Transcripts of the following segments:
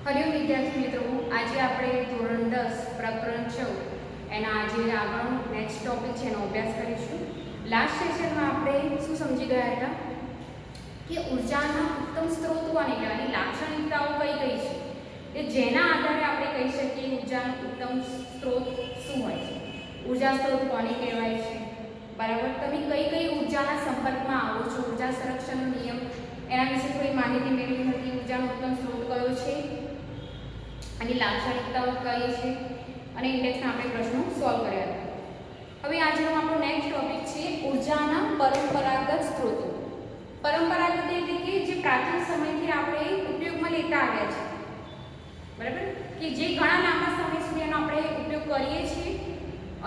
હરિયો વિદ્યાર્થી મિત્રો, આજે આપણે ધોરણ 10 પ્રકરણ 14 એના આજે આગળનો નેક્સ્ટ ટોપિક છે એનો અભ્યાસ કરીશું. લાસ્ટ સેશનમાં આપણે શું સમજી ગયા હતા કે ઉર્જાના ઉત્તમ સ્ત્રોતો અને એની લાક્ષણિકતાઓ કઈ કઈ છે કે જેના આધારે આપણે કહી શકીએ ઉર્જાનો ઉત્તમ સ્ત્રોત શું હોય છે, ઉર્જા સ્ત્રોત કોને કહેવાય છે. બરાબર, તમે કઈ કઈ ઉર્જાના સંપર્કમાં આવો છો, ઉર્જા સંરક્ષણનો નિયમ એના વિશે થોડી માહિતી મેળવી હતી. ઉર્જાનો ઉત્તમ સ્ત્રોત કયો છે, આની લાક્ષણિકતાઓ કઈ છે અને ઇન્ડેક્સના આપણે પ્રશ્નો સોલ્વ કર્યા હતા. હવે આજનો આપણો નેક્સ્ટ ટોપિક છે ઉર્જાના પરંપરાગત સ્ત્રોતો. પરંપરાગત એટલે કે જે પ્રાચીન સમયથી આપણે ઉપયોગમાં લેતા આવ્યા છે, બરાબર, કે જે ઘણા લાંબા સમય સુધી એનો આપણે ઉપયોગ કરીએ છીએ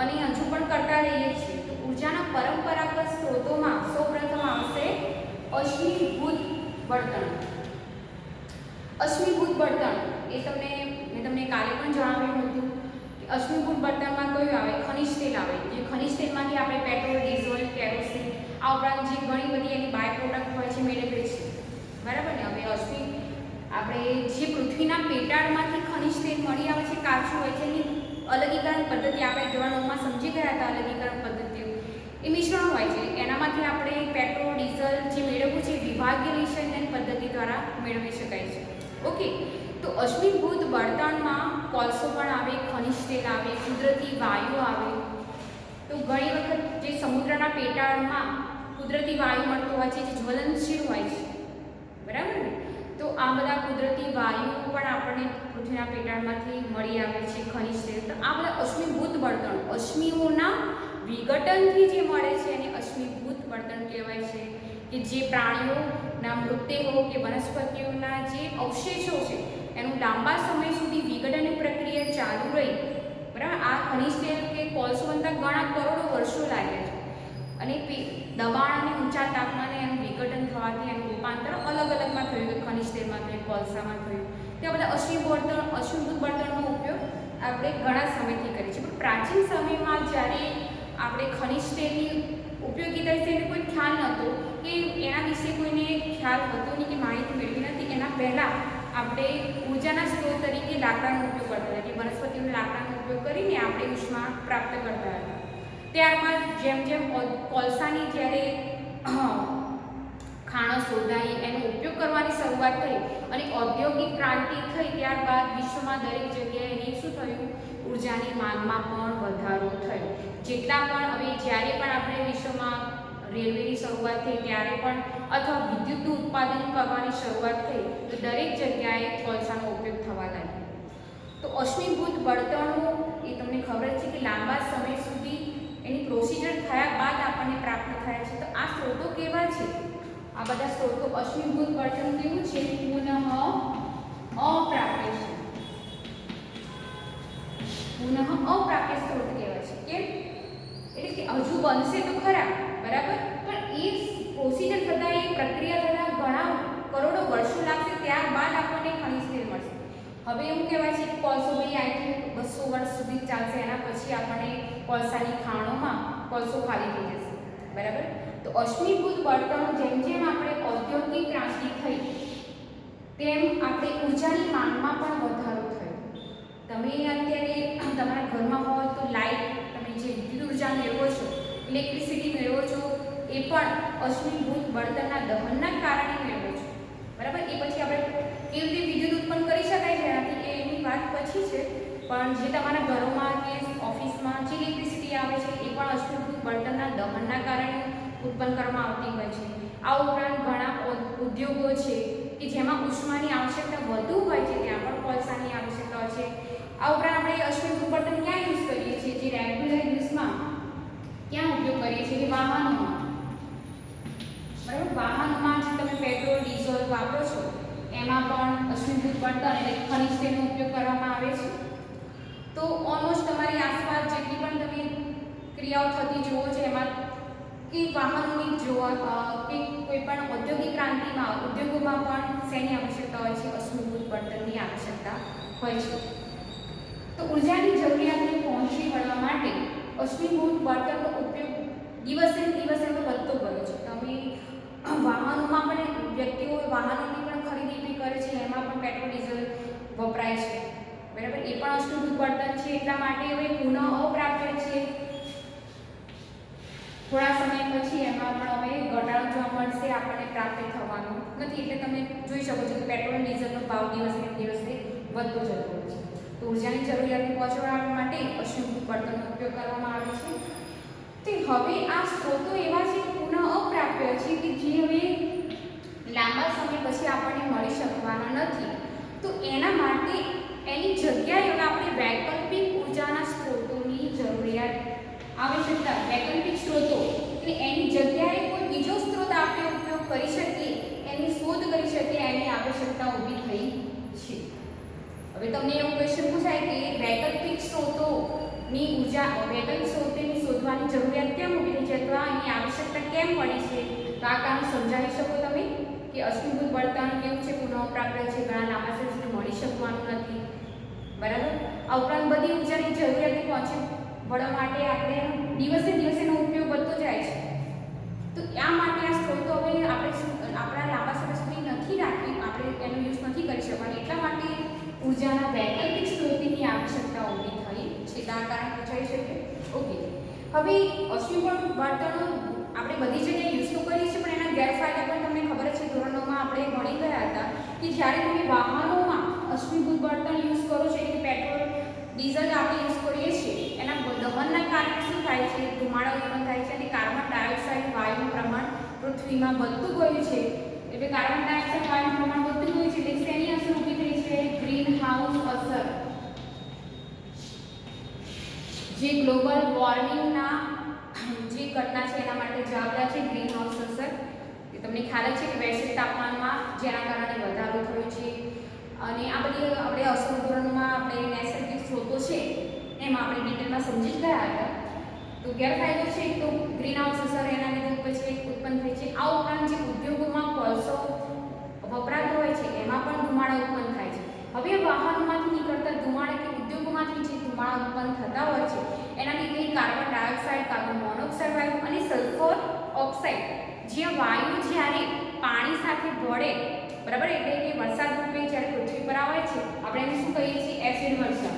અને હજુ પણ કરતા રહીએ છીએ. તો ઉર્જાના પરંપરાગત સ્ત્રોતોમાં સૌપ્રથમ આવશે અશ્મિભૂત બળતણ. અશ્મિભૂત બળતણ એ મેં તમને કાલે પણ જણાવ્યું હતું કે અશ્મિભૂત બળતણમાં કયું આવે, ખનિજ તેલ આવે. જે ખનિજ તેલમાંથી આપણે પેટ્રોલ, ડીઝલ, કેરોસીન આ ઉપરાંત જે ઘણી બધી એની બાય પ્રોડક્ટ હોય છે મેળવીએ છીએ, બરાબર ને. હવે આપણે જે પૃથ્વીના પેટાળમાંથી ખનિજ તેલ મળી આવે છે, કાચું હોય છે, એની અલગીકરણ પદ્ધતિ આપણે ધોરણ 9માં સમજી ગયા હતા. અલગીકરણ પદ્ધતિઓ એ મિશ્રણ હોય છે, એનામાંથી આપણે પેટ્રોલ, ડીઝલ જે મેળવવું છે વિભાગીય નિષેધન પદ્ધતિ દ્વારા મેળવી શકાય છે. ઓકે, તો અશ્મિભૂત બળતણમાં કોલસો પણ આવે, ખનિજ તેલ આવે, કુદરતી વાયુ આવે. તો ઘણી વખત જે સમુદ્રના પેટાળમાં કુદરતી વાયુ મળતો હોય છે, જે જ્વલનશીલ હોય છે, બરાબર ને. તો આ બધા કુદરતી વાયુ પણ આપણને પૃથ્વીના પેટાળમાંથી મળી આવે છે, ખનિજ તેલ. તો આ બધા અશ્મિભૂત બળતણ, અશ્મિઓના વિઘટનથી જે મળે છે એને અશ્મિભૂત બળતણ કહેવાય છે. કે જે પ્રાણીઓના મૃતદેહો કે વનસ્પતિઓના જે અવશેષો છે એનું લાંબા સમય સુધી વિઘટનની પ્રક્રિયા ચાલુ રહી, બરાબર. આ ખનિજ તેલ કે કોલસો બનતા ઘણા કરોડો વર્ષો લાગે છે અને દબાણ અને ઊંચા તાપમાને એનું વિઘટન થવાથી એનું રૂપાંતર અલગ અલગમાં થયું, કે ખનિજ તેલમાં થયું, કોલસામાં થયું. તે બધા અશ્મિભૂત બળતણનો ઉપયોગ આપણે ઘણા સમયથી કરીએ છીએ. પણ પ્રાચીન સમયમાં જ્યારે આપણે ખનિજ તેલની ઉપયોગિતા વિશે કોઈ ખ્યાલ નહોતો, કે એના વિશે કોઈને ખ્યાલ હતો નહીં, કે માહિતી મેળવી નથી. એના પહેલાં આપણે ઉર્જાના સ્ત્રોત તરીકે લાકડાનો ઉપયોગ કરતા હતા, કે વનસ્પતિઓના લાકડાનો ઉપયોગ કરીને આપણે ઉષ્મા પ્રાપ્ત કરતા હતા. ત્યારબાદ જેમ જેમ કોલસાની જ્યારે ખાણો શોધાઈ, એનો ઉપયોગ કરવાની શરૂઆત થઈ અને ઔદ્યોગિક ક્રાંતિ થઈ, ત્યારબાદ વિશ્વમાં દરેક જગ્યાએ એની શું થયું, ઉર્જાની માંગમાં પણ વધારો થયો. જેટલા પણ હવે જ્યારે પણ આપણે વિશ્વમાં રેલવેની શરૂઆત થઈ ત્યારે પણ, અથવા વિદ્યુતનું ઉત્પાદન કરવાની શરૂઆત થઈ, તો દરેક જગ્યાએ કોલસાનો ઉપયોગ થવા લાગ્યો. તો અશ્મિભૂત બળતણો એ તમને ખબર છે કે લાંબા સમય સુધી એની પ્રોસિજર થયા બાદ આપણને પ્રાપ્ત થયા છે. તો આ સ્ત્રોતો કેવા છે, આ બધા સ્ત્રોતો અશ્મિભૂત બળતણ કેવું છે, પુનઃ અપ્રાપ્ય છે. પુનઃ અપ્રાપ્ય સ્ત્રોત કહેવાય છે. કેમ? એટલે કે હજુ બનશે તો ખરા, બરાબર, પણ એ પ્રોસિજર થતાં, એ પ્રક્રિયા થતાં ઘણા કરોડો વર્ષો લાગશે, ત્યારબાદ આપણને ખનિજ તેલ મળશે. હવે એવું કહેવાય છે કે કોલસો ભાઈ આઈ થિંક 200 વર્ષ સુધી ચાલશે, એના પછી આપણને કોલસાની ખાણોમાં કોલસો ખાલી થઈ જશે, બરાબર. તો અશ્મિભૂત બળતણ જેમ જેમ આપણે ઔદ્યોગિક ક્રાંતિ થઈ તેમ આપણે ઉર્જાની માંગમાં પણ વધારો થયો. તમે અત્યારે તમારા ઘરમાં હોય તો લાઇટ, તમે જે વિદ્યુત ઉર્જા મેળવો છો, ઇલેક્ટ્રિસિટી મેળવો છો, એ પણ અશ્મિભૂત બળતણના દહનના કારણે મેળવો છો, બરાબર. એ પછી આપણે કેવી રીતે વિદ્યુત ઉત્પન્ન કરી શકાય જેનાથી, એની વાત પછી છે. પણ જે તમારા ઘરોમાં કે ઓફિસમાં જે ઇલેક્ટ્રિસિટી આવે છે એ પણ અશ્મિભૂત બળતણના દહનના કારણે ઉત્પન્ન કરવામાં આવતી હોય છે. આ ઉપરાંત ઘણા ઉદ્યોગો છે કે જેમાં ઉષ્માની આવશ્યકતા વધુ હોય છે, ત્યાં પણ કોલસાની આવશ્યકતા હોય છે. આ ઉપરાંત આપણે અશ્મિભૂત બળતણ ક્યાં યુઝ કરીએ છીએ, જે રેગ્યુલર યુઝમાં ક્યાં ઉપયોગ કરીએ છીએ, કે વાહનોમાં, બરાબર. વાહનોમાં જે તમે પેટ્રોલ, ડીઝલ વાપરો છો એમાં પણ અશ્મિભૂત બળતણ એટલે ખનિજ તેલનો ઉપયોગ કરવામાં આવે છે. તો ઓલમોસ્ટ તમારી આસપાસ જેટલી પણ તમે ક્રિયાઓ થતી જુઓ છો, એમાં કે વાહનોની જોવા કે કોઈ પણ ઔદ્યોગિક ક્રાંતિમાં ઉદ્યોગોમાં પણ શેની આવશ્યકતા હોય છે, અશ્મિભૂત બળતણની આવશ્યકતા હોય છે. તો ઉર્જાની જરૂરિયાતને પહોંચી વળવા માટે અશ્મિભૂત બળતણનો ઉપયોગ દિવસે દિવસે વધતો ગયો છે. તમે વાહનોમાં પણ વ્યક્તિઓ વાહનોની પણ ખરીદી કરે છે, એમાં પણ પેટ્રોલ, ડીઝલ વપરાય છે, બરાબર. એ પણ અશ્મિભૂત બળતણ છે, એટલા માટે હવે પુનઃ અપ્રાપ્ય છે. થોડા સમય પછી એમાં પણ હવે ઘટાડો જોવા મળશે, આપણને પ્રાપ્ત થવાનું નથી. એટલે તમે જોઈ શકો છો કે પેટ્રોલ ડીઝલનો ભાવ દિવસે દિવસે વધતો જતો હોય છે. તો ઉર્જાની જરૂરિયાતને પહોંચાડવા માટે અશ્મિભૂત બળતણનો ઉપયોગ કરવામાં આવે છે. તે હવે આ સ્ત્રોતો એવા છે કે પુનઃ અપ્રાપ્ય છે કે જે હવે લાંબા સમય પછી આપણને મળી શકવાના નથી. તો એના માટે એની જગ્યાએ આપણે વૈકલ્પિક ઉર્જાના સ્ત્રોતોની જરૂરિયાત આવશ્યકતા, વૈકલ્પિક સ્ત્રોતો એટલે એની જગ્યાએ કોઈ બીજો સ્ત્રોત આપણે ઉપયોગ કરી શકીએ, એની શોધ કરી શકીએ, એની આવશ્યકતા ઊભી થઈ છે. હવે તમને એવું ક્વેશ્ચન પૂછાય કે વૈકલ્પિક સ્ત્રોતોની ઉર્જા, વૈકલ્પિક સ્ત્રોતોની શોધવાની જરૂરિયાત કેમ ઊભી થઈ છે અથવા એની આવશ્યકતા કેમ પડી છે? તો આ કારણ સમજાવી શકો તમે કે અશ્મિભૂત બળતણ કેવું છે, પુનઃપ્રાપ્ય છે, ઘણા લાંબા સમય સુધી મળી શકવાનું નથી, બરાબર. આ ઉપરાંત બધી ઉર્જાની જરૂરિયાતને પહોંચી વળવા માટે આપણે દિવસે દિવસે એનો ઉપયોગ વધતો જાય છે. તો આ માટે આ સ્ત્રોતો હવે આપણે આપણા લાંબા સમય સુધી નથી રાખી, આપણે એનો યુઝ નથી કરી શકવાનું. એટલા માટે ઉર્જાના વૈકલ્પિક સ્ત્રોતની આવશ્યકતા ઊભી થઈ છે. આ કારણ પૂછાઈ શકે. ઓકે, હવે અશ્મિભૂત બળતણો આપણે બધી જગ્યાએ યુઝ તો કરીએ છીએ, પણ એના ગેરફાયદા પણ તમને ખબર છે. ધોરણ 9માં આપણે ભણી ગયા હતા કે જ્યારે તમે વાહનોમાં અશ્મિભૂત બળતણ યુઝ કરો છો, એટલે પેટ્રોલ ડીઝલ આપણે યુઝ કરીએ છીએ, એના દહનના કારણે શું થાય છે? ધુમાડો ઉત્પન્ન થાય છે અને કાર્બન ડાયોક્સાઇડ વાયુનું પ્રમાણ પૃથ્વીમાં વધતું ગયું છે. એટલે કાર્બન ડાયોક્સાઇડ વાયુનું પ્રમાણ વધતું ગયું છે એટલે શેની અસર ઊભી થઈ છે? ગ્રીન હાઉસ અસર, જે ગ્લોબલ વોર્મિંગના જે ઘટના છે એના માટે જવાબદાર છે ગ્રીન હાઉસ અસર. એ તમને ખ્યાલ જ છે કે વૈશ્વિક તાપમાનમાં જેના કારણે વધારો થયો છે. અને આ બધી આપણે અસર ધોરણમાં આપણે નૈસર્ગિક સ્ત્રોતો છે એમાં આપણે ડિટેલમાં સમજી જ ગયા હતા. તો ગેરફાયદો છે તો ગ્રીન હાઉસ અસર એના લીધે પછી ઉત્પન્ન થઈ છે. આ ઉપરાંત જે ઉદ્યોગોમાં કોલસો વપરાતો હોય છે એમાં પણ ધુમાડા ઉત્પન્ન થાય છે. હવે વાહનોમાંથી નીકળતા ધુમાડા કે ઉદ્યોગોમાંથી જે ધુમાડા ઉત્પન્ન થતા હોય છે એના લીધે કાર્બન ડાયોક્સાઇડ, કાર્બન મોનોક્સાઇડ વાયુ અને સલ્ફર ઓક્સાઇડ જે વાયુ જ્યારે પાણી સાથે ભળે, બરાબર, એટલે કે વરસાદ રૂપે જ્યારે પૃથ્વી પર આવે છે આપણે એને શું કહીએ છીએ? એસિડ વર્ષા.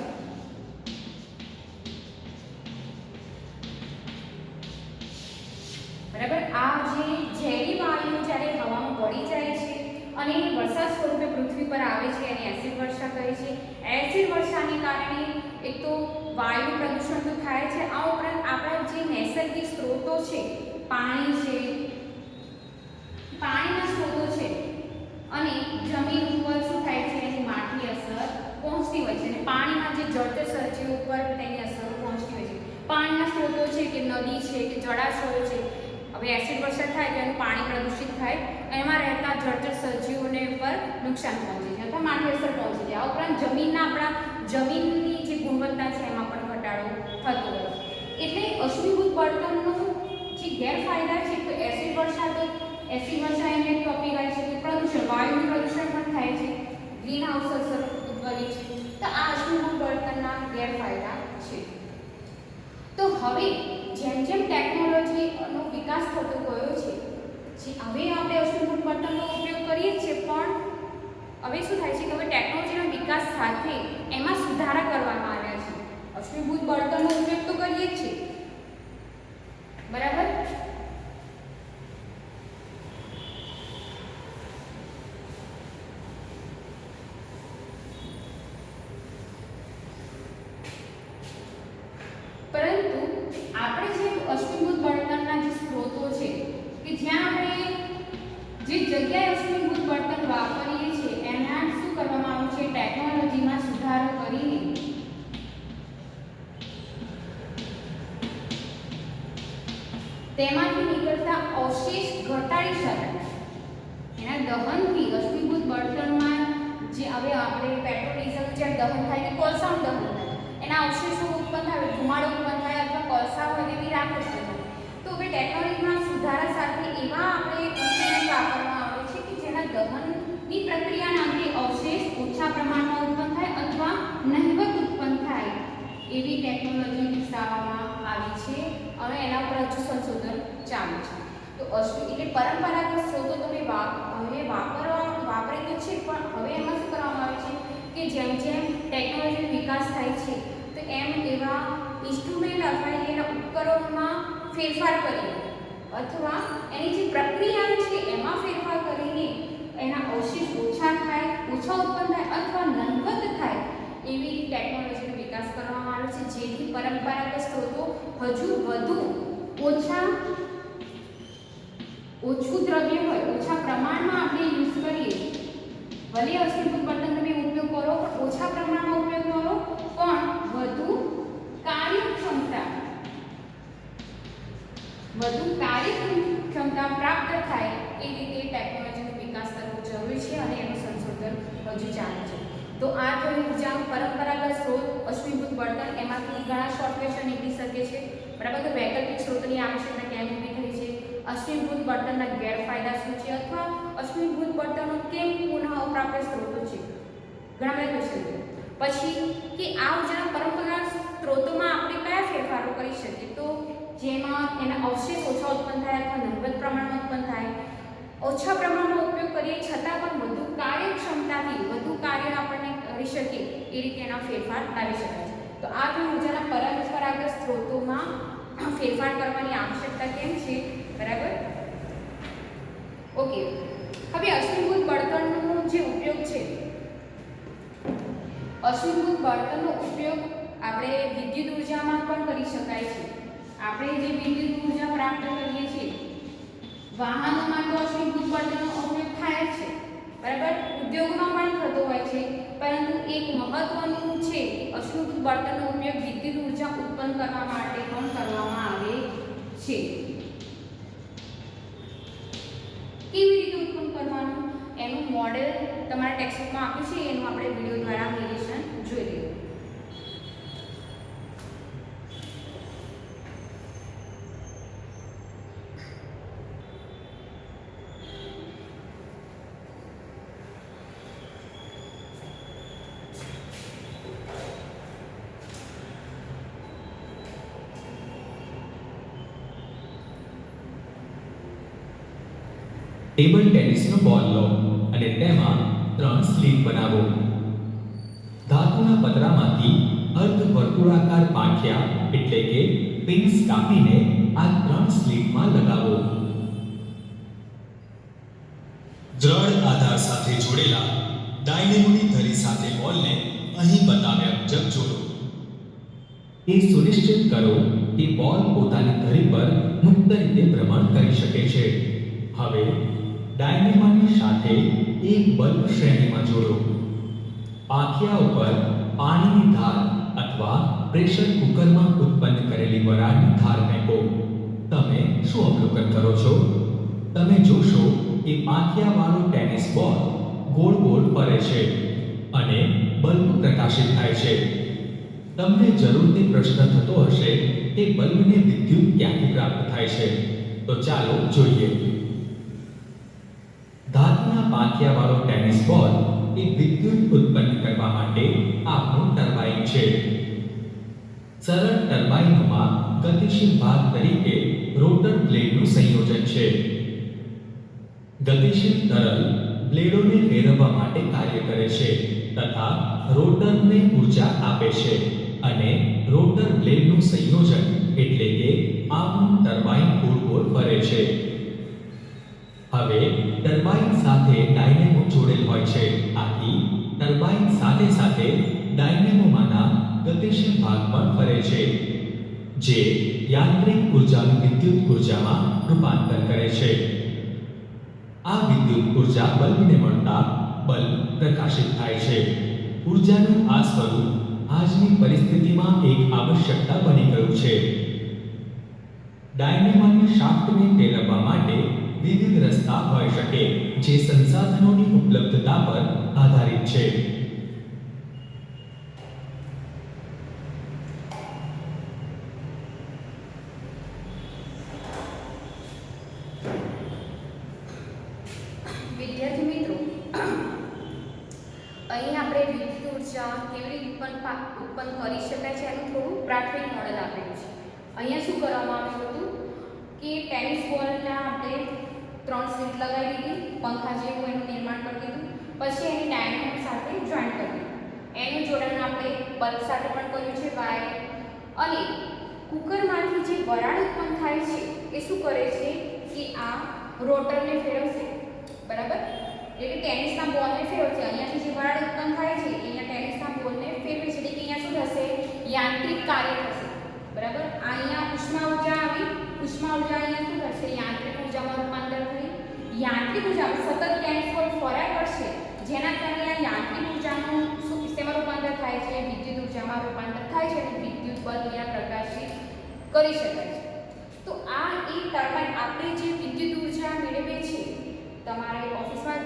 બરાબર, આ જે ઝેરી વાયુ જ્યારે હવામાં ભળી જાય છે અને વરસાદ સ્વરૂપે પૃથ્વી પર આવે છે એને એસિડ વર્ષા કહે છે. એસિડ વર્ષાને કારણે એક તો વાયુ પ્રદૂષણ તો થાય છે, આ ઉપરાંત આપણા જે નૈસર્ગિક સ્ત્રોતો છે, પાણી છે, પાણીના સ્ત્રોતો છે અને જમીન ઉપર શું થાય છે? એની માઠી અસર પહોંચતી હોય છે અને પાણીમાં જે જળચર સજીવો ઉપર તેની અસર પહોંચતી હોય છે. પાણીના સ્ત્રોતો છે કે નદી છે કે જળાશયો છે, હવે એસિડ વર્ષા થાય તો એનું પાણી પ્રદૂષિત થાય, એમાં રહેતા જળચર સજીવોને ઉપર નુકસાન પહોંચે છે અથવા માઠી અસર પહોંચે છે. આ ઉપરાંત જમીનની જે ગુણવત્તા છે એમાં પણ ઘટાડો થતો હોય છે. એટલે અશ્મિભૂત બળતણનો જે ગેરફાયદા છે તો એસિડ વર્ષા એને ટોપિક આવે છે કે પ્રદૂષણ, વાયુનું પ્રદૂષણ પણ થાય છે, ગ્રીન હાઉસ અસર ઉદ્ભવે છે. તો આ અશ્મિભૂત બળતણના ગેરફાયદા છે. તો હવે જેમ જેમ ટેકનોલોજીનો વિકાસ થતો ગયો છે, હવે આપણે અશ્મિભૂત બળતણનો ઉપયોગ કરીએ છીએ, પણ હવે શું થાય છે કે હવે ટેકનોલોજીના વિકાસ સાથે એમાં સુધારા કરવામાં આવ્યા છે. અશ્મિભૂત બળતણનો ઉપયોગ તો કરીએ જ છીએ, બરાબર, પરંતુ આપણે જે અશ્મિભૂત બળતણના જે સ્ત્રોતો છે કે જ્યાં આપણે જે જગ્યાએ અશ્મિભૂત બળતણ વાપરીએ છીએ એના શું કરવામાં આવ્યું છે? ટેકનોલોજીમાં સુધારો કરીને તેમાંથી નીકળતા અવશેષ ઘટાડી શકાય. એના દહનથી અશ્મિભૂત બળતણમાં જે હવે આપણે પેટ્રોલ ડીઝલ જે દહન થાય કે કોલસાનું દહન થાય, એના અવશેષો ઉત્પન્ન થાય, ધુમાડો ઉત્પન્ન થાય અથવા કોલસા હોય તેવી રાખ ઉત્પન્ન થાય. તો હવે ટેકનોલોજીમાં સુધારા સાથે એવા આપણે ઇન્સ્ટ્રુમેન્ટ વાપરવામાં આવે છે કે જેના દહનની પ્રક્રિયાના અંતે અવશેષ ઓછા પ્રમાણમાં ઉત્પન્ન થાય અથવા નહિવત ઉત્પન્ન થાય એવી ટેકનોલોજી વિકસાવવામાં આવી છે અને એના પર હજુ સંશોધન ચાલુ છે. તો એટલે પરંપરાગત સ્ત્રોતો તમે વાપરે તો છે, પણ હવે એમાં શું કરવામાં આવે છે કે જેમ જેમ ટેકનોલોજીનો વિકાસ થાય છે તો એમ એવા ઇન્સ્ટ્રુમેન્ટ અથવા એના ઉપકરણોમાં ફેરફાર કરીને અથવા એની જે પ્રક્રિયા છે એમાં ફેરફાર કરીને એના અવશેષ ઓછા થાય, ઓછા ઉત્પન્ન થાય અથવા નહિવત થાય એવી ટેકનોલોજીનો વિકાસ કરવામાં આવ્યો છે, જેથી પરંપરાગત સ્ત્રોતો હજુ વધુ ઓછું દ્રવ્ય હોય, ઓછા પ્રમાણમાં આપણે યુઝ કરીએ, ભલે અશ્મિભૂત બળતણનો બી ઉપયોગ કરો પણ ઓછા પ્રમાણમાં ઉપયોગ કરો પણ વધુ કાર્યક્ષમતા પ્રાપ્ત થાય એ રીતે ટેકનોલોજીનો વિકાસ કરવો જરૂરી છે અને એનું સંશોધન હજુ ચાલે છે. તો આ થયું ઉર્જાનું પરંપરાગત સ્ત્રોત અશ્મિભૂત બળતણ. એમાંથી ઘણા શોર્ટ ક્વેશ્ચન નીકળી શકે છે, બરાબર. તો વૈકલ્પિક સ્ત્રોતની આવશ્યકતા કેમ ઊભી થઈ છે, અશ્મિભૂત બળતણના ગેરફાયદા શું છે, અથવા અશ્મિભૂત બળતણનો કેમ પુનઃ અપ્રાપ્ય સ્ત્રોતો છે, ઘણા બધા ક્વેશ્ચન છે. પછી કે આ ઉર્જાના પરંપરાગત સ્ત્રોતોમાં આપણે કયા ફેરફારો કરી શકીએ, તો જેમાં એના અવશેષ ઓછા ઉત્પન્ન થાય અથવા નહિવત પ્રમાણમાં ઉત્પન્ન થાય, ઓછા પ્રમાણમાં ઉપયોગ કરીએ છતાં પણ વધુ કાર્યક્ષમતાથી વધુ કાર્ય આપણને કરી શકીએ એ રીતે એના ફેરફાર લાવી શકાય છે. તો આ બે ઉર્જાના પરંપરાગત સ્ત્રોતોમાં ફેરફાર કરવાની આવશ્યકતા કેમ છે, બરાબર. ઓકે, હવે અશ્મિભૂત બળતણનો જે ઉપયોગ છે, અશ્મિભૂત બળતણનો ઉપયોગ આપણે વિદ્યુત ઉર્જામાં પણ કરી શકાય છે. આપણે જે વિદ્યુત ઉર્જા પ્રાપ્ત કરીએ છીએ વાહનોમાં તો અશ્મિભૂત બળતણનો ઉપયોગ થાય છે, બરાબર. ઉદ્યોગમાં પણ થતો હોય છે, પરંતુ એક મહત્વનું છે કે અશ્મિભૂત બળતણનો ઉપયોગ વિદ્યુત ઉર્જા ઉત્પન્ન કરવા માટે પણ કરવામાં આવે છે. કેવી રીતે ઉત્પન્ન કરવાનું એનું મોડેલ તમારા ટેક્સ્ટબુકમાં આપ્યું છે, એનું આપણે વિડિયો દ્વારા નિરીક્ષણ જોઈ લઈએ. ટેબલ ટેનિસનો બોલ લો અને તેમાં 3 સ્લીપ બનાવો. ધાતુના પતરામાંથી અર્ધવર્તુળાકાર પાંખિયા એટલે કે પિન્સ કાપીને આ 3 સ્લીપમાં લગાવો. દ્રઢ આધાર સાથે જોડેલા ડાયનેમોની ધરી સાથે બોલને અહીં બતાવ્યા મુજબ જોડો. એ સુનિશ્ચિત કરો કે બોલ પોતાની ધરી પર મુક્ત રીતે ભ્રમણ કરી શકે છે. હવે ડાયનેમાની સાથે એક બલ્બ શ્રેણીમાં જોડો. પાંખિયા ઉપર પાણીની ધાર અથવા પ્રેશર કુકરમાં ઉત્પન્ન કરેલી વરાળની ધાર ફેંકો. તમે શું અવલોકન કરો છો? તમે જોશો કે પાંખિયાવાળો ટેનિસ બોલ ગોળ ગોળ ફરે છે અને બલ્બ પ્રકાશિત થાય છે. તમને જરૂરથી પ્રશ્ન થતો હશે કે બલ્બને વિદ્યુત ક્યાંથી પ્રાપ્ત થાય છે. તો ચાલો જોઈએ. ધાતુના પાંખિયાવાળો ટેનિસ બોલ એ વિદ્યુત ઉત્પન્ન કરવા માટે આપણું ટર્બાઇન છે. સરળ ટર્બાઇનોમાં ગતિશીલ ભાગ તરીકે રોટર બ્લેડનું સંયોજન છે. ગતિશીલ તરલ બ્લેડોને ફેરવવા માટે કાર્ય કરે છે તથા રોટરને ઊર્જા આપે છે અને રોટર બ્લેડનું સંયોજન એટલે કે આપણું ટર્બાઇન ગોળ ગોળ ફરે છે. હવે ટર્બાઇન સાથે ડાયનેમો જોડેલ હોય છે. આથી ટર્બાઇન સાથે સાથે ડાયનેમોમાંના ગતિશીલ ભાગ પણ ફરે છે, જે યાંત્રિક ઉર્જાનું વિદ્યુત ઉર્જામાં રૂપાંતર કરે છે. આ વિદ્યુત ઉર્જા બલ્બને મળતા બલ્બ પ્રકાશિત થાય છે. ઉર્જાનું આ સ્વરૂપ આજની પરિસ્થિતિમાં એક આવશ્યકતા બની ગયું છે. ડાયનેમાની શાફ્ટને ફેરવવા માટે વિવિધ રસ્તા હોઈ શકે, જે સંસાધનોની ઉપલબ્ધતા પર આધારિત છે. વિદ્યાર્થી મિત્રો, અહીં આપણે વિદ્યુત ઉર્જા કેવી રીતે ઉત્પન્ન કરી શકાય છે એનું થોડું પ્રાથમિક મોડેલ આપેલું છે. અહીંયા શું કરવામાં આવ્યું હતું કે ટેનિસ બોલના આપણે 3 સ્લીપ લગાવી દીધી, પંખા જેવું એનું નિર્માણ કરી દીધું, પછી એની ડાયનેમો સાથે જોઈન્ટ કરી દીધું. એનું જોડાણ આપણે બલ્બ સાથે પણ કર્યું છે વાયર. અને કુકરમાંથી જે વરાળ ઉત્પન્ન થાય છે એ શું કરે છે કે આ રોટરને ફેરવશે, બરાબર? એટલે કે ટેનિસના બોલને ફેરવશે. અહીંયાથી જે વરાળ ઉત્પન્ન થાય છે અહીંયા ટેનિસના બોલને ફેરવે છે, એટલે કે અહીંયા શું થશે? યાંત્રિક કાર્ય થશે, બરાબર? અહીંયા ઉષ્મા ઉર્જા આવી, ઉષ્મા ઉર્જા અહીંયા શું થશે? યાંત્રિક ઉર્જામાં રૂપાંતર થઈ. યાંત્રિક ઉર્જા સતત ટેનિસ બોલ ફર્યા કરશે, જેના કારણે આ યાંત્રિક ઉર્જાનું શું શેમાં રૂપાંતર થાય છે? વિદ્યુત ઉર્જામાં રૂપાંતર થાય છે અને વિદ્યુત બલ્બ અહીંયા પ્રકાશિત કરી શકાય છે. તો આ એક ટર્બાઇન આપણે જે વિદ્યુત ઉર્જા મેળવીએ છીએ તમારે ઓફિસમાં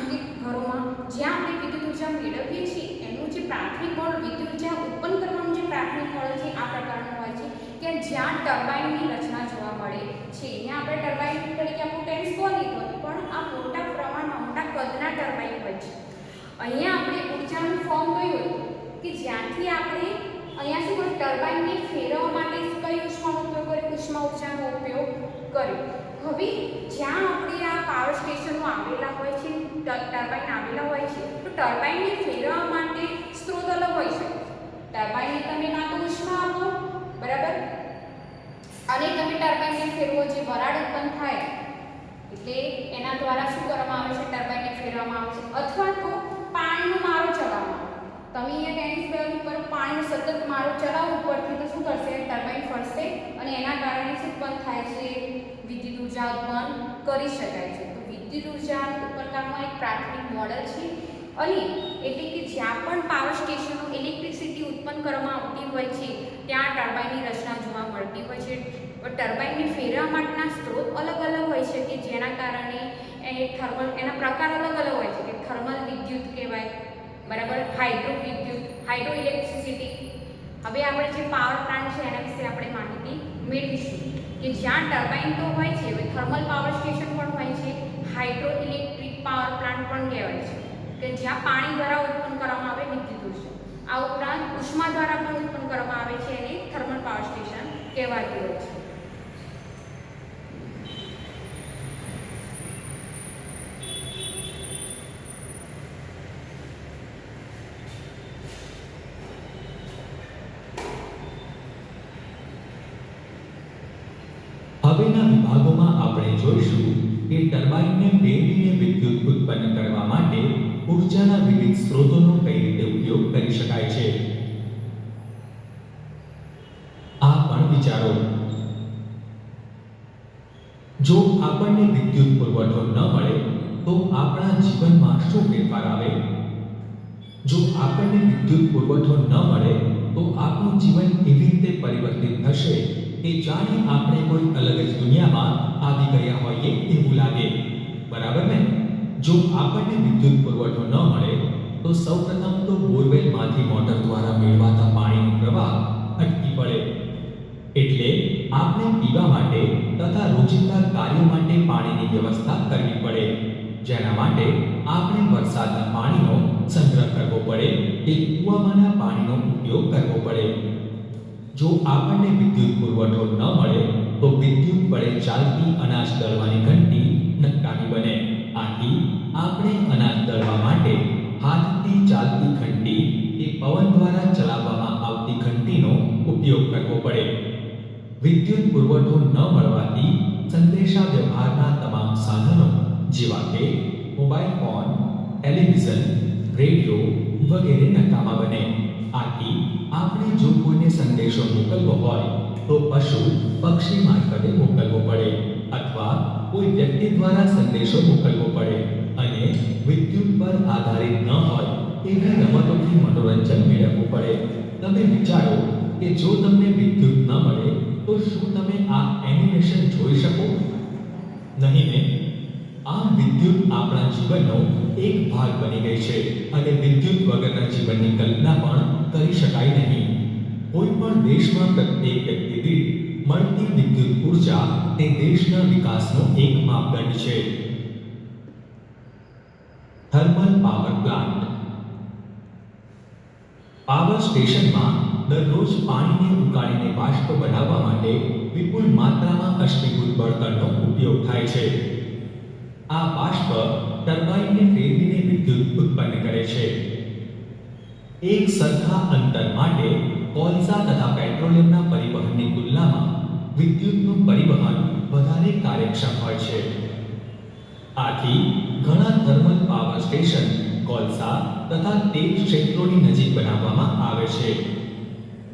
કે ઘરોમાં જ્યાં આપણે વિદ્યુત ઉર્જા મેળવીએ છીએ એનું જે પ્રાથમિક મોડલ વિદ્યુત ઉર્જા ઉત્પન્ન કરવાનું જે પ્રાથમિક મોડલ છે આ પ્રકારનું હોય છે કે જ્યાં ટર્બાઇનની રચના જોવા મળે છે. અહીંયા આપણે ટર્બાઇન તરીકે આપણું ટેનિસ બોલ લીધો, પણ આ મોટા પ્રમાણમાં મોટા કદના ટર્બાઇન હોય છે. અહીંયા આપણે ઉર્જાનું ફોર્મ કયું કે જ્યાંથી આપણે અહીંયા શું કર્યું? ટર્બાઇનને ફેરવવા માટે કઈ ઉષ્માનો ઉપયોગ કર્યો? ઉષ્મા ઉર્જાનો ઉપયોગ કર્યો. હવે જ્યાં આપણે આ પાવર સ્ટેશનો આવેલા હોય છે, ટર્બાઇન આવેલા હોય છે, તો ટર્બાઇનને ફેરવવા માટે સ્ત્રોત અલગ હોય છે. ટર્બાઇનને તમે કાં તો ઉષ્મા આપો, બરાબર, અને તમે ટર્બાઇનને ફેરવો, જે વરાળ ઉત્પન્ન થાય એટલે એના દ્વારા શું કરવામાં આવે છે? ટર્બાઇનને ફેરવવામાં આવે છે. અથવા તો પાણીનો મારો ચલાવવામાં. તમે અહીંયા ટેનિસ બોલ ઉપર પાણીનો સતત મારો ચલાવો ઉપરથી, તો શું કરશે? ટર્બાઇન ફરશે અને એના કારણે શું ઉત્પન્ન થાય છે? વિદ્યુત ઉર્જા ઉત્પન્ન કરી શકાય છે. તો વિદ્યુત ઉર્જા ઉત્પન્ન કરવાનું એક પ્રાથમિક મોડલ છે. અને એટલે કે જ્યાં પણ પાવર સ્ટેશનો ઇલેક્ટ્રિસિટી ઉત્પન્ન કરવામાં આવતી હોય છે ત્યાં ટર્બાઇનની રચના જોવા મળતી હોય છે. ટર્બાઇનને ફેરવવા માટેના સ્ત્રોત અલગ અલગ હોય છે કે જેના કારણે એના પ્રકાર અલગ અલગ હોય છે કે થર્મલ વિદ્યુત કહેવાય, બરાબર, હાઇડ્રો વિદ્યુત, હાઇડ્રો ઇલેક્ટ્રિસિટી. હવે આપણે જે પાવર પ્લાન્ટ છે એના વિશે આપણે માહિતી મેળવીશું કે જ્યાં ટર્બાઇન તો હોય છે, હવે થર્મલ પાવર સ્ટેશન પણ હોય છે, હાઇડ્રો ઇલેક્ટ્રિક પાવર પ્લાન્ટ પણ કહેવાય છે કે જ્યાં પાણી દ્વારા ઉત્પન્ન કરવામાં આવે વિદ્યુત ઉર્જા. આ ઉપરાંત ઉષ્મા દ્વારા પણ ઉત્પન્ન કરવામાં આવે છે એને થર્મલ પાવર સ્ટેશન કહેવાતી હોય છે. હવેના વિભાગોમાં આપણે જોઈશું કે ટર્બાઇનને ફેરવીને વિદ્યુત ઉત્પન્ન કરવા માટે ઉર્જાના વિવિધ સ્ત્રોતોનો કઈ રીતે ઉપયોગ કરી શકાય છે. આ પણ વિચારો. જો આપણને વિદ્યુત પુરવઠો ન મળે તો આપણા જીવનમાં શું ફેરફાર આવે? જો આપણને વિદ્યુત પુરવઠો ન મળે તો આપણું જીવન એવી રીતે પરિવર્તિત થશે કે જાણે આપણે કોઈ અલગ જ દુનિયામાં આવી ગયા હોઈએ એવું લાગે, બરાબર ને? જો આપણને વિદ્યુત પુરવઠો ન મળે તો સૌપ્રથમ તો બોરવેલમાંથી મોટર દ્વારા મેળવાતા પાણીનો પ્રવાહ અટકી પડે. એટલે આપણે પીવા માટે તથા રોજિંદા કાર્યો માટે પાણીની વ્યવસ્થા કરવી પડે, જેના માટે આપણે વરસાદના પાણીનો સંગ્રહ કરવો પડે કે કૂવામાંના પાણીનો ઉપયોગ કરવો પડે. જો આપણને વિદ્યુત પુરવઠો ન મળે તો વિદ્યુત વડે ચાલતી અનાજ દળવાની ઘંટી નકામી બને. આથી આપણે અનાજ દળવા માટે હાથથી ચાલતી ઘંટી કે પવન દ્વારા ચલાવવામાં આવતી ઘંટીનો ઉપયોગ કરવો પડે. વિદ્યુત પુરવઠો ન મળવાથી સંદેશા વ્યવહારના તમામ સાધનો જેવા કે મોબાઈલ ફોન, ટેલિવિઝન, રેડિયો વગેરે નકામા બને. આથી આપણે જો કોઈને સંદેશો મોકલવો હોય તો પશુ પક્ષી મારફતે મોકલવો પડે અથવા કોઈ વ્યક્તિ દ્વારા સંદેશો મોકલવો પડે અને વિદ્યુત પર આધારિત ન હોય એવી રમતોથી મનોરંજન મેળવવું પડે. તમે વિચારો કે જો તમને વિદ્યુત ન મળે તો શું તમે આ એનિમેશન જોઈ શકો? નહીં ને? આ વિદ્યુત આપણા જીવનનો એક ભાગ બની ગઈ છે અને વિદ્યુત વગરના જીવનની કલ્પના પણ કરી શકાય નહીં. કોઈ પણ દેશમાં પ્રત્યેક વ્યક્તિ દીઠ મળતી વિદ્યુત ઉર્જા તે દેશના વિકાસનો એક માપદંડ છે. Thermal power plant. પાવર સ્ટેશનમાં દરરોજ પાણીને ઉકાળીને બાષ્પ બનાવવા માટે વિપુલ માત્રામાં અશ્મિભૂત બળતણનો ઉપયોગ થાય છે. આ બાષ્પ ટર્બાઇનને ફેરવીને વિદ્યુત ઉત્પન્ન કરે છે. એક સરખા અંતર માટે કોલસા તથા પેટ્રોલિયમના પરિવહનની તુલનામાં વિદ્યુતનું પરિવહન વધારે કાર્યક્ષમ હોય છે. આથી ઘણા થર્મલ પાવર સ્ટેશન કોલસા તથા તેલ ક્ષેત્રોની નજીક બનાવવામાં આવે છે.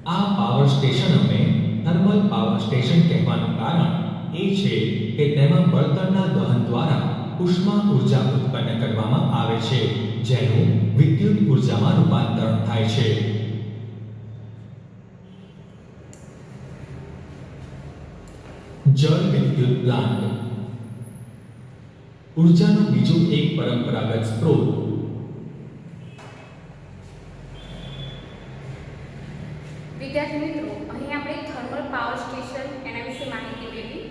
આ પાવર સ્ટેશનોને થર્મલ પાવર સ્ટેશન કહેવાનું કારણ એ છે કે તેમાં બળતણના દહન દ્વારા ઉષ્મા ઉર્જા ઉત્પન્ન કરવામાં આવે છે, જેનું વિદ્યુત ઉર્જામાં રૂપાંતરણ થાય છે. જળ વિદ્યુત પ્લાન્ટ ઉર્જાનો બીજો એક પરંપરાગત સ્ત્રોત. વિદ્યાર્થી મિત્રો, અહીં આપણે થર્મલ પાવર સ્ટેશન એના વિશે માહિતી મેળવી.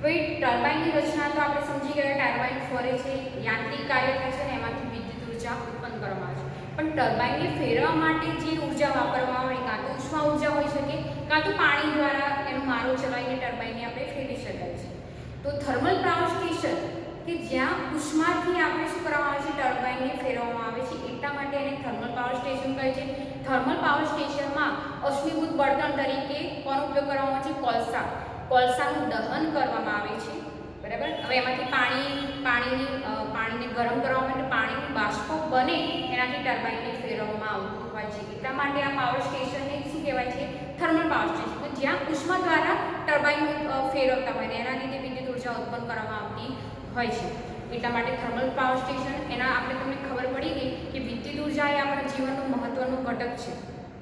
હવે ટર્બાઇનની રચના તો આપણે સમજી ગયા. ટર્બાઇન ફરે છે, યાંત્રિક કાર્ય થાય છે અને એમાંથી વિદ્યુત ઉર્જા ઉત્પન્ન કરવામાં આવે છે. પણ ટર્બાઇનને ફેરવવા માટે જે ઉર્જા વાપરવામાં આવે, કાં તો ઉષ્મા ઉર્જા હોઈ શકે, કાં તો પાણી દ્વારા એનો મારો ચલાવીને ટર્બાઇનને આપણે ફેરવી શકાય છે. તો થર્મલ પાવર સ્ટેશન કે જ્યાં ઉષ્માથી આપણે શું કરવામાં આવે છે, ટર્બાઇનને ફેરવવામાં આવે છે, એટલા માટે એને થર્મલ પાવર સ્ટેશન કહે છે. થર્મલ પાવર સ્ટેશનમાં અશ્મિભૂત બળતણ તરીકે કોનો ઉપયોગ કરવામાં આવે છે? કોલસાનું દહન કરવામાં આવે છે. બરાબર. હવે એમાંથી પાણીને ગરમ કરવા માટે પાણીનું બાષ્પ બને, એનાથી ટર્બાઇનને ફેરવવામાં આવતું હોય છે. એટલા માટે આ પાવર સ્ટેશનને શું કહેવાય છે? Thermal power station. જ્યાં ઉષ્મા દ્વારા ટર્બાઇન ફેરવતા હોય ને એના લીધે વિદ્યુત ઉર્જા ઉત્પન્ન કરવામાં આવતી હોય છે. એટલા માટે થર્મલ પાવર સ્ટેશન આપણે તમને ખબર પડી ગઈ કે વિદ્યુત ઉર્જા એ આપણા જીવનનો મહત્વનો ઘટક છે.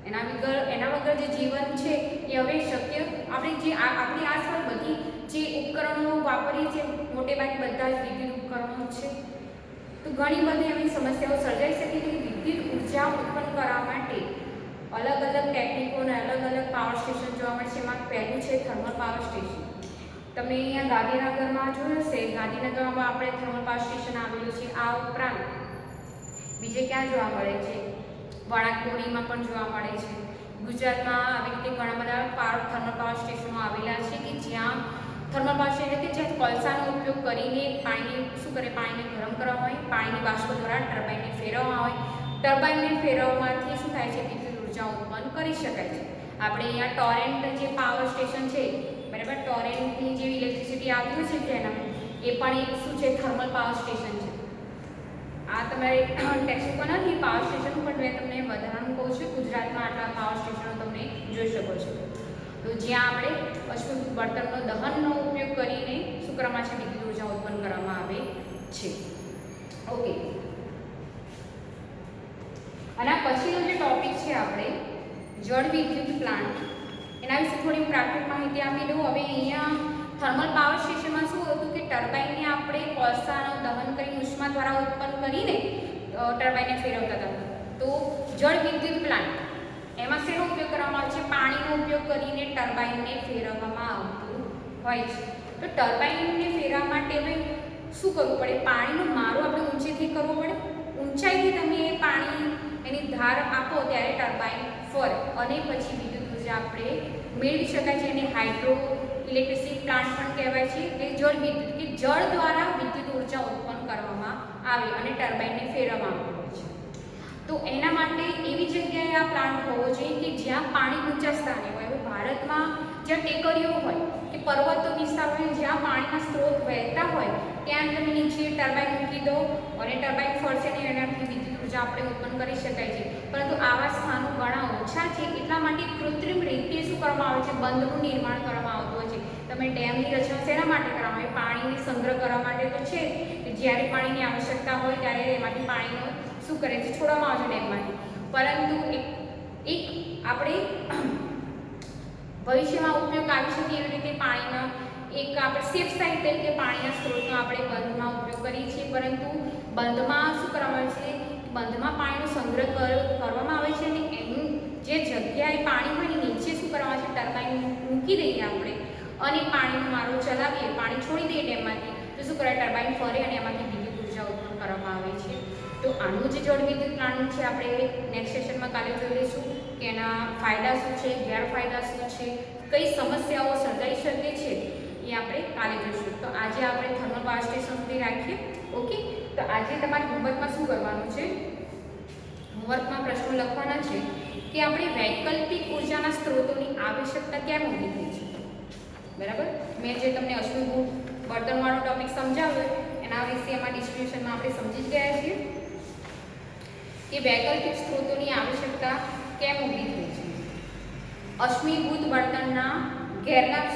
એના વગર જે જીવન છે એ હવે શક્ય. આપણી આસપાસ બધી જે ઉપકરણો વાપરીએ છીએ, મોટે ભાગે બધા જ વિદ્યુત ઉપકરણો છે. તો ઘણી બધી એવી સમસ્યાઓ સર્જાઈ શકે છે. વિદ્યુત ઉર્જા ઉત્પન્ન કરવા માટે અલગ અલગ ટેકનિકો અને અલગ અલગ પાવર સ્ટેશન જોવા મળશે. એમાં પહેલું છે થર્મલ પાવર સ્ટેશન. તમે અહીંયા ગાંધીનગરમાં જોયું હશે. ગાંધીનગરમાં આપણે થર્મલ પાવર સ્ટેશન આવેલું છે. આ ઉપરાંત બીજે ક્યાં જોવા મળે છે? વણાકબોરીમાં પણ જોવા મળે છે. ગુજરાતમાં આવી રીતે ઘણા બધા થર્મલ પાવર સ્ટેશનો આવેલા છે કે જ્યાં થર્મલ પાવર સ્ટેશન એટલે કે જ્યાં કોલસાનો ઉપયોગ કરીને પાણીને ગરમ કરવામાં હોય, પાણીની બાષ્પ દ્વારા ટર્બાઇનને ફેરવવામાં હોય. ટર્બાઇનને ફેરવવામાંથી શું થાય છે? વિદ્યુત ઉર્જા ઉત્પન્ન કરી શકાય છે. આપણે અહીંયા ટોરેન્ટ જે પાવર સ્ટેશન છે, બરાબર, ટોરેન્ટની જે ઇલેક્ટ્રિસિટી આવતી હોય છે જેના એ પણ એક શું છે? થર્મલ પાવર સ્ટેશન છે. આ તમારે ટેક્સ્ટબુકમાં નથી પાવર સ્ટેશન, પણ મેં તમને વધારાનું કહું છું. ગુજરાતમાં આટલા પાવર સ્ટેશનો તમે જોઈ શકો છો. તો જ્યાં આપણે અશ્મિભૂત બળતણનો દહનનો ઉપયોગ કરીને શું કરવામાં છે? વિદ્યુત ઉર્જા ઉત્પન્ન કરવામાં આવે છે. ઓકે. અને પછીનો જે ટોપિક છે આપણે જળ વિદ્યુત પ્લાન્ટ, એના વિશે થોડી પ્રાથમિક માહિતી આપી દઉં. હવે અહીંયા થર્મલ પાવર સ્ટેશનમાં શું હતું કે ટર્બાઇનને આપણે કોલસાનું દહન કરીને ઉષ્મા દ્વારા ઉત્પન્ન કરીને ટર્બાઇનને ફેરવતા હતા. તો જળ વિદ્યુત પ્લાન્ટ એમાં શેનો ઉપયોગ કરવામાં આવે છે? પાણીનો ઉપયોગ કરીને ટર્બાઇનને ફેરવવામાં આવતું હોય છે. તો ટર્બાઇનને ફેરવવા માટે હવે શું કરવું પડે? પાણીનો મારો આપણે ઊંચેથી કરવો પડે. ઊંચાઈથી તમે એ પાણી એની ધાર આપો ત્યારે ટર્બાઇન ફરે અને પછી વિદ્યુત ઉર્જા આપણે મેળવી શકાય છે. એને હાઇડ્રો ઇલેક્ટ્રિસિટી પ્લાન્ટ પણ કહેવાય છે. એ જળ વિદ્યુત કે જળ દ્વારા વિદ્યુત ઉર્જા ઉત્પન્ન કરવામાં આવે અને ટર્બાઇનને ફેરવવામાં આવે છે. તો એના માટે એવી જગ્યાએ આ પ્લાન્ટ હોવો જોઈએ કે જ્યાં પાણી ઊંચા સ્થાને હોય. હવે ભારતમાં જ્યાં ટેકરીઓ હોય કે પર્વતો વિસ્તાર હોય, જ્યાં પાણીના સ્ત્રોત વહેતા હોય, ત્યાં તમે નીચે ટર્બાઇન મૂકી દો અને ટર્બાઇન ફરશે અને એનાથી વિદ્યુત ઉર્જા આપણે ઉત્પન્ન કરી શકાય છે. પરંતુ આવા સ્થાનો ઘણા ઓછા છે. એટલા માટે કૃત્રિમ રીતે શું કરવામાં આવે છે? બંધનું નિર્માણ કરવામાં આવતું હોય છે. તમે ડેમની રચના શેના માટે કરવામાં આવે? પાણીને સંગ્રહ કરવા માટે તો છે. જ્યારે પાણીની આવશ્યકતા હોય ત્યારે એમાંથી પાણીનો શું કરે છે? છોડવામાં આવે છે ડેમમાંથી. પરંતુ એક આપણે ભવિષ્યમાં ઉપયોગ આવી શકે એવી રીતે પાણીનો એક આપણે સેફ સાઇડ તરીકે પાણીના સ્ત્રોતનો આપણે બંધમાં ઉપયોગ કરીએ છીએ. પરંતુ બંધમાં શું કરવામાં આવે છે? બંધમાં પાણીનો સંગ્રહ કરવામાં આવે છે અને એનું જે જગ્યાએ પાણી હોય એની નીચે શું કરવામાં આવે છે? ટર્બાઇન મૂકી દઈએ આપણે અને પાણીનો મારો ચલાવીએ, પાણી છોડી દઈએ ડેમમાંથી, તો શું કરે? ટર્બાઇન ફરે અને એમાંથી વિદ્યુત ઉર્જા ઉત્પન્ન કરવામાં આવે છે. તો આનું જે જળ વિદ્યુત પ્લાન્ટ છે આપણે નેક્સ્ટ સેશનમાં કાલે જોઈ લઈશું કે એના ફાયદા શું છે, ગેરફાયદા શું છે, કઈ સમસ્યાઓ સર્જાઈ શકે છે એ આપણે કાલે જોઈશું. તો આજે આપણે થર્મલ પાવર સ્ટેશન સુધી રાખીએ. ઓકે. તો આજે તમારે હોમવર્કમાં શું કરવાનું છે? હોમવર્કમાં પ્રશ્નો લખવાના છે કે આપણે વૈકલ્પિક ઉર્જાના સ્ત્રોતોની આવશ્યકતા કેમ ઊભી થઈ છે. બરાબર, મેં જે તમને અશ્મિભૂત બળતણવાળો ટોપિક સમજાવ્યો એના વિશે એમાં ડિસ્ટ્રીબ્યુશનમાં આપણે સમજી જ ગયા છીએ કે વૈકલ્પિક સ્ત્રોતોની આવશ્યકતા કેમ ઊભી થઈ છે. અશ્મિભૂત બળતણના ગેરલાભ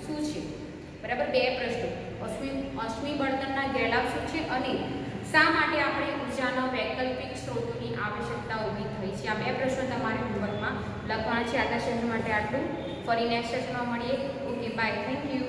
શું છે. બરાબર, બે પ્રશ્નો. અશ્મિ બળતણના ગેરલાભ શું છે અને શા માટે આપણે ઉર્જાના વૈકલ્પિક સ્ત્રોતોની આવશ્યકતા ઊભી થઈ છે. આ બે પ્રશ્નો તમારે હોમવર્કમાં લખવાના છે. આજના સેશન માટે આટલું. ફરી નેક્સ્ટ સેશનમાં મળીએ. Okay, bye, thank you.